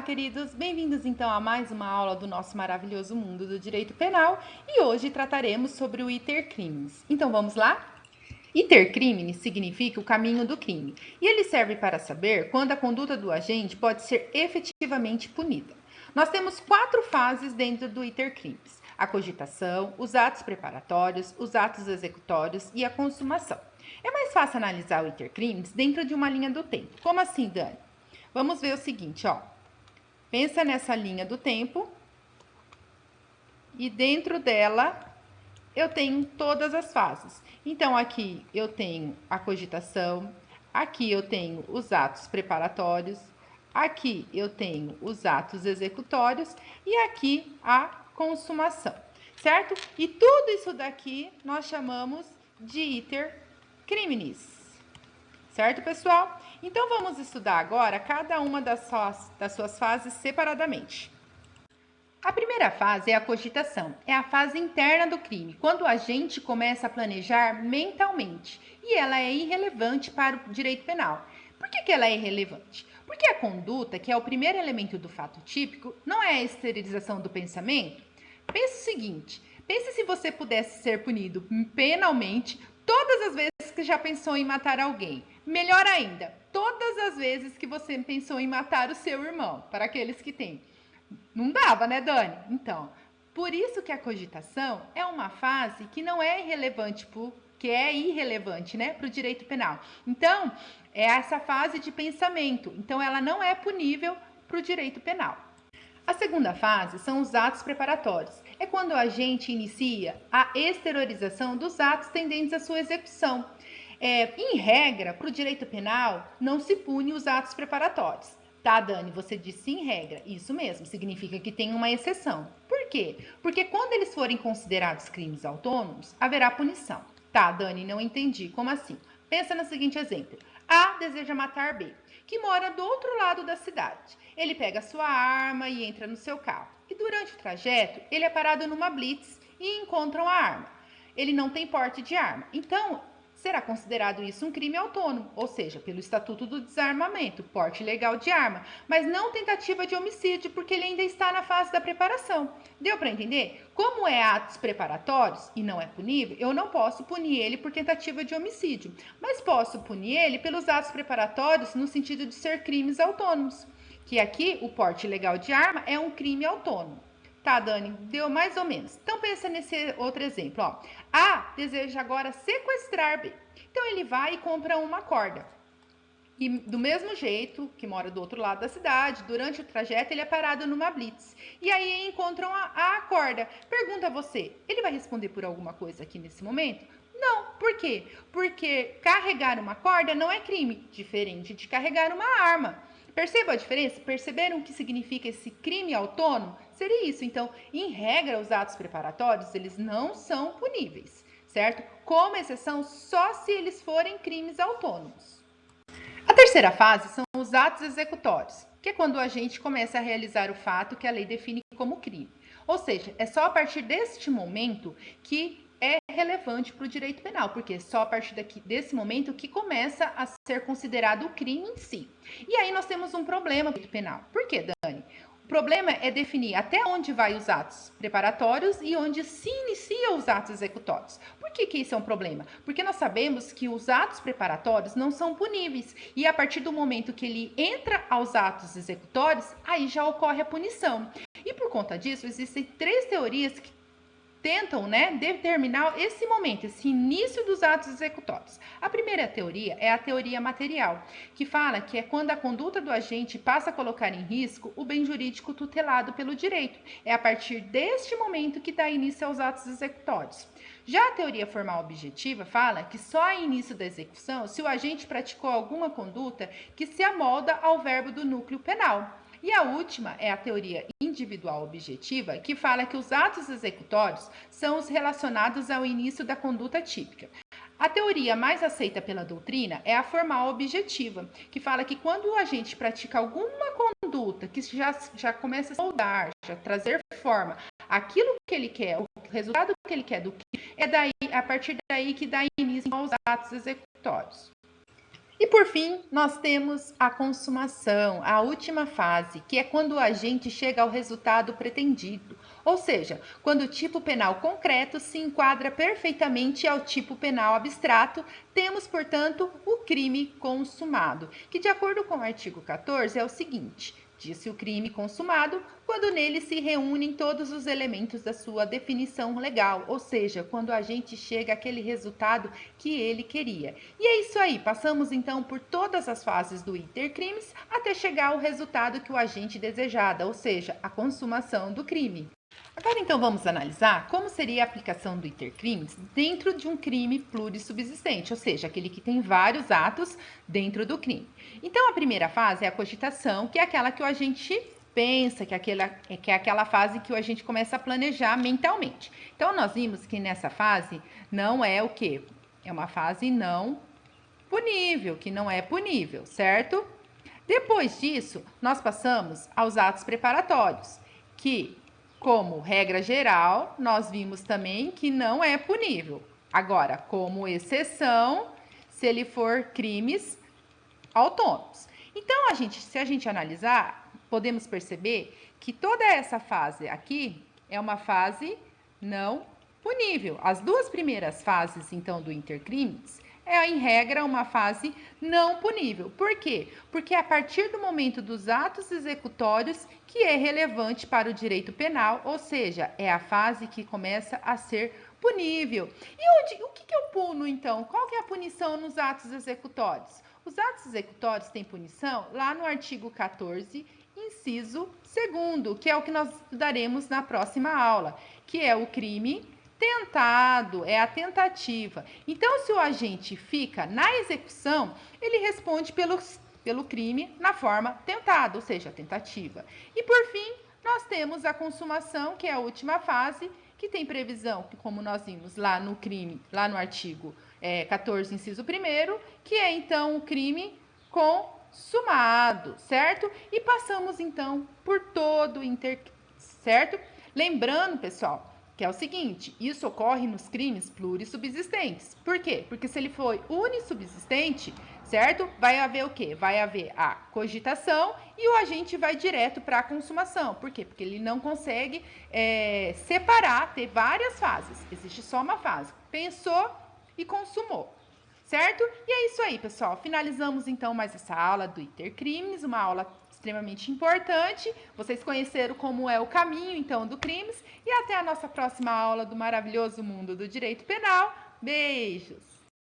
queridos! Bem-vindos então a mais uma aula do nosso maravilhoso mundo do direito penal e hoje trataremos sobre o iter criminis. Então vamos lá? Iter criminis significa o caminho do crime e ele serve para saber quando a conduta do agente pode ser efetivamente punida. Nós temos 4 fases dentro do iter criminis: a cogitação, os atos preparatórios, os atos executórios e a consumação. É mais fácil analisar o iter criminis dentro de uma linha do tempo. Como assim, Dani? Vamos ver o seguinte, ó. Pensa nessa linha do tempo e dentro dela eu tenho todas as fases. Então, aqui eu tenho a cogitação, aqui eu tenho os atos preparatórios, aqui eu tenho os atos executórios e aqui a consumação, certo? E tudo isso daqui nós chamamos de iter criminis. Certo, pessoal? Então, vamos estudar agora cada uma das suas fases separadamente. A primeira fase é a cogitação, é a fase interna do crime, quando o agente começa a planejar mentalmente, e ela é irrelevante para o direito penal. Por que ela é irrelevante? Porque a conduta, que é o primeiro elemento do fato típico, não é a exteriorização do pensamento. Pense o seguinte, pense se você pudesse ser punido penalmente todas as vezes que já pensou em matar alguém. Melhor ainda, todas as vezes que você pensou em matar o seu irmão, para aqueles que têm. Não dava, né, Dani? Então, por isso que a cogitação é uma fase que não é irrelevante, que é irrelevante, né, para o direito penal. Então, é essa fase de pensamento. Então, ela não é punível para o direito penal. A segunda fase são os atos preparatórios. É quando o agente inicia a exteriorização dos atos tendentes à sua execução. Em regra, para o direito penal, não se pune os atos preparatórios. Tá, Dani, você disse em regra. Isso mesmo, significa que tem uma exceção. Por quê? Porque quando eles forem considerados crimes autônomos, haverá punição. Tá, Dani, não entendi. Como assim? Pensa no seguinte exemplo. A deseja matar B, que mora do outro lado da cidade. Ele pega sua arma e entra no seu carro. E durante o trajeto, ele é parado numa blitz e encontram a arma. Ele não tem porte de arma. Então, será considerado isso um crime autônomo, ou seja, pelo Estatuto do Desarmamento, porte legal de arma, mas não tentativa de homicídio, porque ele ainda está na fase da preparação. Deu para entender? Como é atos preparatórios e não é punível, eu não posso punir ele por tentativa de homicídio, mas posso punir ele pelos atos preparatórios no sentido de ser crimes autônomos, que aqui o porte legal de arma é um crime autônomo. Tá, Dani, deu mais ou menos. Então, pensa nesse outro exemplo, ó. A deseja agora sequestrar B. Então, ele vai e compra uma corda. E do mesmo jeito, que mora do outro lado da cidade, durante o trajeto ele é parado numa blitz. E aí encontram a corda. Pergunta a você, ele vai responder por alguma coisa aqui nesse momento? Não, por quê? Porque carregar uma corda não é crime, diferente de carregar uma arma. Perceba a diferença? Perceberam o que significa esse crime autônomo? Seria isso. Então, em regra, os atos preparatórios, eles não são puníveis, certo? Como exceção, só se eles forem crimes autônomos. A terceira fase são os atos executórios, que é quando o agente começa a realizar o fato que a lei define como crime. Ou seja, é só a partir deste momento que é relevante para o direito penal, porque é só a partir desse momento que começa a ser considerado o crime em si. E aí nós temos um problema no direito penal. Por quê, Dani? O problema é definir até onde vai os atos preparatórios e onde se inicia os atos executórios. Por que isso é um problema? Porque nós sabemos que os atos preparatórios não são puníveis e a partir do momento que ele entra aos atos executórios, aí já ocorre a punição. E por conta disso, existem 3 teorias que tentam, determinar esse momento, esse início dos atos executórios. A primeira teoria é a teoria material, que fala que é quando a conduta do agente passa a colocar em risco o bem jurídico tutelado pelo direito. É a partir deste momento que dá início aos atos executórios. Já a teoria formal objetiva fala que só há início da execução se o agente praticou alguma conduta que se amolda ao verbo do núcleo penal. E a última é a teoria individual objetiva, que fala que os atos executórios são os relacionados ao início da conduta típica. A teoria mais aceita pela doutrina é a formal objetiva, que fala que quando o agente pratica alguma conduta que já começa a moldar, já trazer forma, aquilo que ele quer, o resultado que ele quer do que é daí, a partir daí que dá início aos atos executórios. E por fim, nós temos a consumação, a última fase, que é quando o agente chega ao resultado pretendido, ou seja, quando o tipo penal concreto se enquadra perfeitamente ao tipo penal abstrato, temos, portanto, o crime consumado, que, de acordo com o artigo 14, é o seguinte: diz-se o crime consumado quando nele se reúnem todos os elementos da sua definição legal, ou seja, quando o agente chega àquele resultado que ele queria. E é isso aí, passamos então por todas as fases do intercrimes até chegar ao resultado que o agente desejava, ou seja, a consumação do crime. Agora então vamos analisar como seria a aplicação do intercrimes dentro de um crime plurissubsistente, ou seja, aquele que tem vários atos dentro do crime. Então a primeira fase é a cogitação, que é aquela que o agente pensa, que é aquela fase que o agente começa a planejar mentalmente. Então nós vimos que nessa fase não é o quê? É uma fase não punível, que não é punível, certo? Depois disso, nós passamos aos atos preparatórios, que, como regra geral, nós vimos também que não é punível. Agora, como exceção, se ele for crimes autônomos. Então, se a gente analisar, podemos perceber que toda essa fase aqui é uma fase não punível. As duas primeiras fases, então, do intercrimes é, em regra, uma fase não punível. Por quê? Porque é a partir do momento dos atos executórios que é relevante para o direito penal, ou seja, é a fase que começa a ser punível. E o que eu puno, então? Qual que é a punição nos atos executórios? Os atos executórios têm punição lá no artigo 14, inciso 2º, que é o que nós estudaremos na próxima aula, que é o crime tentado, é a tentativa. Então, se o agente fica na execução, ele responde pelo crime na forma tentado, ou seja, tentativa. E por fim, nós temos a consumação, que é a última fase, que tem previsão, que como nós vimos lá no crime, lá no artigo 14, inciso 1º, que é então o crime consumado, certo? E passamos então por todo o certo? Lembrando, pessoal, que é o seguinte, isso ocorre nos crimes plurissubsistentes. Por quê? Porque se ele for unissubsistente, certo? Vai haver o quê? Vai haver a cogitação e o agente vai direto para a consumação. Por quê? Porque ele não consegue separar, ter várias fases. Existe só uma fase. Pensou e consumou. Certo? E é isso aí, pessoal. Finalizamos então mais essa aula do intercrimes, uma aula extremamente importante. Vocês conheceram como é o caminho então do crimes e até a nossa próxima aula do maravilhoso mundo do direito penal. Beijos!